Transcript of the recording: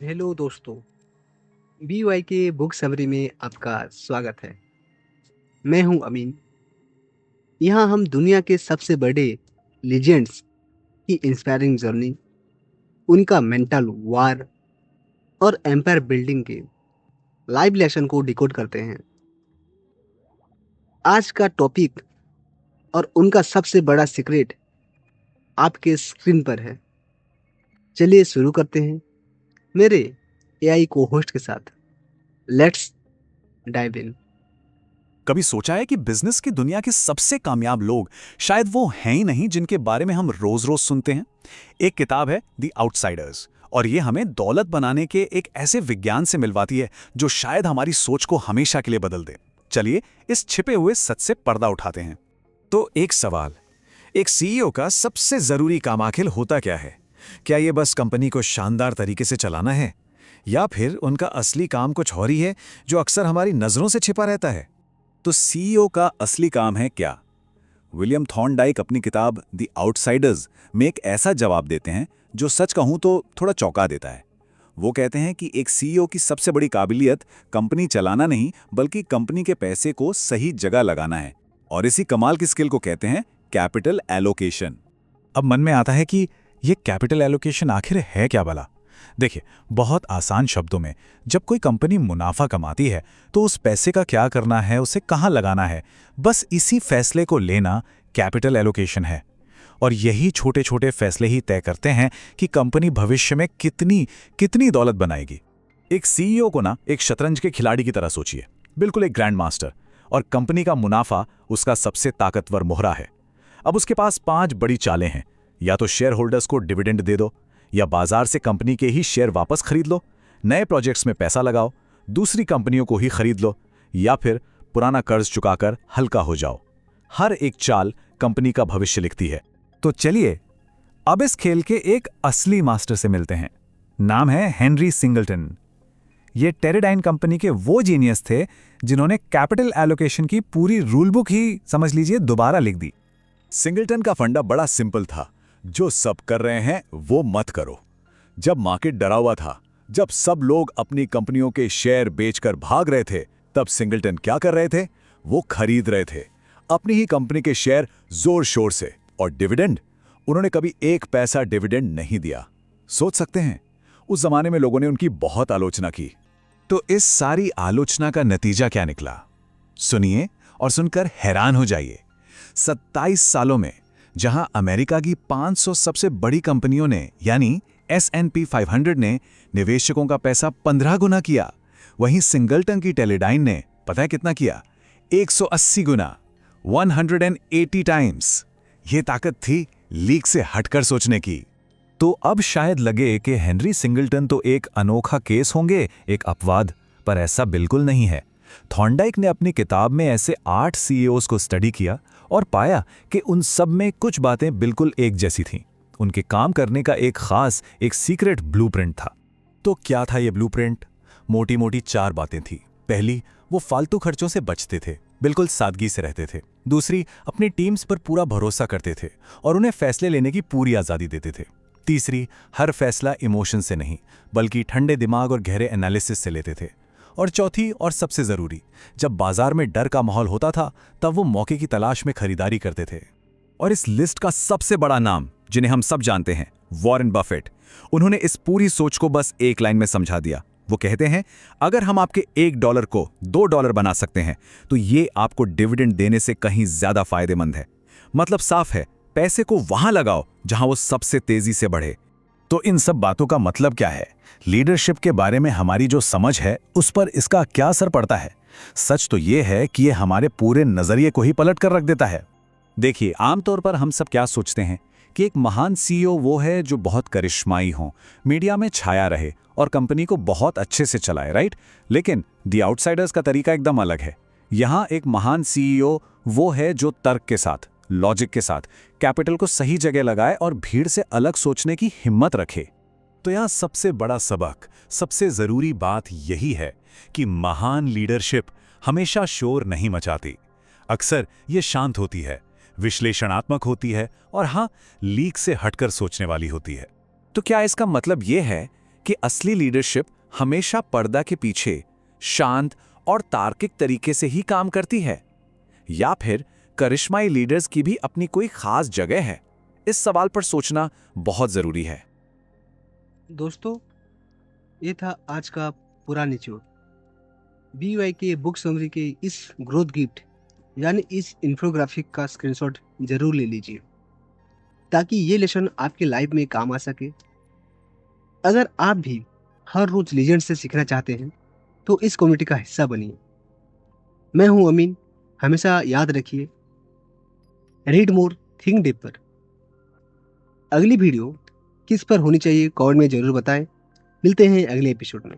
Hello दोस्तों, BY के book summary में आपका स्वागत है। मैं हूं अमीन। यहाँ हम दुनिया के सबसे बड़े लीजेंड्स की इंस्पायरिंग जर्नी, उनका मेंटल वार और एम्पायर बिल्डिंग के लाइव लेसन को डिकोड करते हैं। आज का टॉपिक और उनका सबसे बड़ा सीक्रेट आपके स्क्रीन पर है। चलिए शुरू करते हैं मेरे AI को होस्ट के साथ। Let's dive in. कभी सोचा है कि बिजनेस की दुनिया के सबसे कामयाब लोग शायद वो हैं ही नहीं जिनके बारे में हम रोज रोज सुनते हैं। एक किताब है द आउटसाइडर्स, और ये हमें दौलत बनाने के एक ऐसे विज्ञान से मिलवाती है जो शायद हमारी सोच को हमेशा के लिए बदल दे। चलिए इस छिपे हुए सच से पर्दा उठाते हैं। तो एक सवाल, एक सीईओ का सबसे जरूरी काम आखिर होता क्या है? क्या ये बस कंपनी को शानदार तरीके से चलाना है, या फिर उनका असली काम कुछ और ही है जो अक्सर हमारी नजरों से छिपा रहता है? तो सीईओ का असली काम है क्या? विलियम थॉर्नडाइक अपनी किताब द आउटसाइडर्स में एक ऐसा जवाब देते हैं जो सच कहूं तो थोड़ा चौंका देता है। वो कहते हैं कि एक सीईओ की सबसे बड़ी काबिलियत कंपनी चलाना नहीं बल्कि कंपनी के पैसे को सही जगह लगाना है, और इसी कमाल की स्किल को कहते हैं कैपिटल एलोकेशन। अब मन में आता है कि ये कैपिटल एलोकेशन आखिर है क्या भला? देखिए, बहुत आसान शब्दों में, जब कोई कंपनी मुनाफा कमाती है तो उस पैसे का क्या करना है, उसे कहाँ लगाना है, बस इसी फैसले को लेना कैपिटल एलोकेशन है। और यही छोटे छोटे फैसले ही तय करते हैं कि कंपनी भविष्य में कितनी कितनी दौलत बनाएगी। एक सीईओ को ना एक शतरंज के खिलाड़ी की तरह सोचिए, बिल्कुल एक ग्रैंड मास्टर, और कंपनी का मुनाफा उसका सबसे ताकतवर मोहरा है। अब उसके पास 5 बड़ी चालें हैं। या तो शेयर होल्डर्स को डिविडेंड दे दो, या बाजार से कंपनी के ही शेयर वापस खरीद लो, नए प्रोजेक्ट्स में पैसा लगाओ, दूसरी कंपनियों को ही खरीद लो, या फिर पुराना कर्ज चुकाकर हल्का हो जाओ। हर एक चाल कंपनी का भविष्य लिखती है। तो चलिए अब इस खेल के एक असली मास्टर से मिलते हैं। नाम है हेनरी सिंगलटन। ये टेरेडाइन कंपनी के वो जीनियस थे जिन्होंने कैपिटल एलोकेशन की पूरी रूल बुक ही समझ लीजिए दोबारा लिख दी। सिंगलटन का फंडा बड़ा सिंपल था, जो सब कर रहे हैं वो मत करो। जब मार्केट डरा हुआ था, जब सब लोग अपनी कंपनियों के शेयर बेचकर भाग रहे थे, तब सिंगलटन क्या कर रहे थे? वो खरीद रहे थे अपनी ही कंपनी के शेयर जोर शोर से। और डिविडेंड, उन्होंने कभी 1 पैसा डिविडेंड नहीं दिया। सोच सकते हैं, उस जमाने में लोगों ने उनकी बहुत आलोचना की। तो इस सारी आलोचना का नतीजा क्या निकला? सुनिए और सुनकर हैरान हो जाइए। 27 सालों में जहां अमेरिका की 500 सबसे बड़ी कंपनियों ने यानी S&P 500 ने निवेशकों का पैसा 15 गुना किया, वहीं सिंगलटन की टेलेडाइन ने पता है कितना किया? 180 गुना, 180 टाइम्स। ये ताकत थी लीक से हटकर सोचने की। तो अब शायद लगे कि हेनरी सिंगलटन तो एक अनोखा केस होंगे, एक अपवाद, पर ऐसा बिल्कुल नहीं है। थॉर्नडाइक ने अपनी किताब में ऐसे 8 सीईओज को स्टडी किया और पाया कि उन सब में कुछ बातें बिल्कुल एक जैसी थीं। उनके काम करने का एक खास, एक सीक्रेट ब्लूप्रिंट था। तो क्या था ये ब्लूप्रिंट? मोटी मोटी 4 बातें थी। पहली, वो फालतू खर्चों से बचते थे, बिल्कुल सादगी से रहते थे। दूसरी, अपनी टीम्स पर पूरा भरोसा करते थे और उन्हें फैसले लेने की पूरी आज़ादी देते थे। तीसरी, हर फैसला इमोशन से नहीं बल्कि ठंडे दिमाग और गहरे एनालिसिस से लेते थे। और चौथी और सबसे ज़रूरी, जब बाजार में डर का माहौल होता था तब वो मौके की तलाश में खरीदारी करते थे। और इस लिस्ट का सबसे बड़ा नाम, जिन्हें हम सब जानते हैं, वॉरेन बफेट। उन्होंने इस पूरी सोच को बस एक लाइन में समझा दिया। वो कहते हैं, अगर हम आपके $1 को $2 बना सकते हैं तो ये आपको डिविडेंड देने से कहीं ज्यादा फायदेमंद है। मतलब साफ है, पैसे को वहां लगाओ जहां वो सबसे तेजी से बढ़े। तो इन सब बातों का मतलब क्या है? लीडरशिप के बारे में हमारी जो समझ है उस पर इसका क्या असर पड़ता है? सच तो ये है कि ये हमारे पूरे नजरिए को ही पलट कर रख देता है। देखिए, आमतौर पर हम सब क्या सोचते हैं कि एक महान सीईओ वो है जो बहुत करिश्माई हो, मीडिया में छाया रहे और कंपनी को बहुत अच्छे से चलाए, राइट? लेकिन द आउटसाइडर्स का तरीका एकदम अलग है। यहाँ एक महान सीईओ वो है जो तर्क के साथ, लॉजिक के साथ कैपिटल को सही जगह लगाए और भीड़ से अलग सोचने की हिम्मत रखे। तो यहाँ सबसे बड़ा सबक, सबसे जरूरी बात यही है कि महान लीडरशिप हमेशा शोर नहीं मचाती। अक्सर ये शांत होती है, विश्लेषणात्मक होती है और हाँ, लीक से हटकर सोचने वाली होती है। तो क्या इसका मतलब ये है कि असली लीडरशिप हमेशा पर्दा के पीछे शांत और तार्किक तरीके से ही काम करती है, या फिर करिश्माई लीडर्स की भी अपनी कोई खास जगह है? इस सवाल पर सोचना बहुत जरूरी है। दोस्तों, ये था आज का पूरा निचोड़। BYK के बुक समरी के इस ग्रोथ गिफ्ट यानी इस इन्फोग्राफिक का स्क्रीनशॉट जरूर ले लीजिए, ताकि ये लेसन आपके लाइफ में काम आ सके। अगर आप भी हर रोज लीजेंड से सीखना चाहते हैं तो इस कम्युनिटी का हिस्सा बनिए। मैं हूं अमीन। हमेशा याद रखिए, रीड मोर थिंक डीपर। अगली वीडियो किस पर होनी चाहिए कमेंट में जरूर बताएं। मिलते हैं अगले एपिसोड में।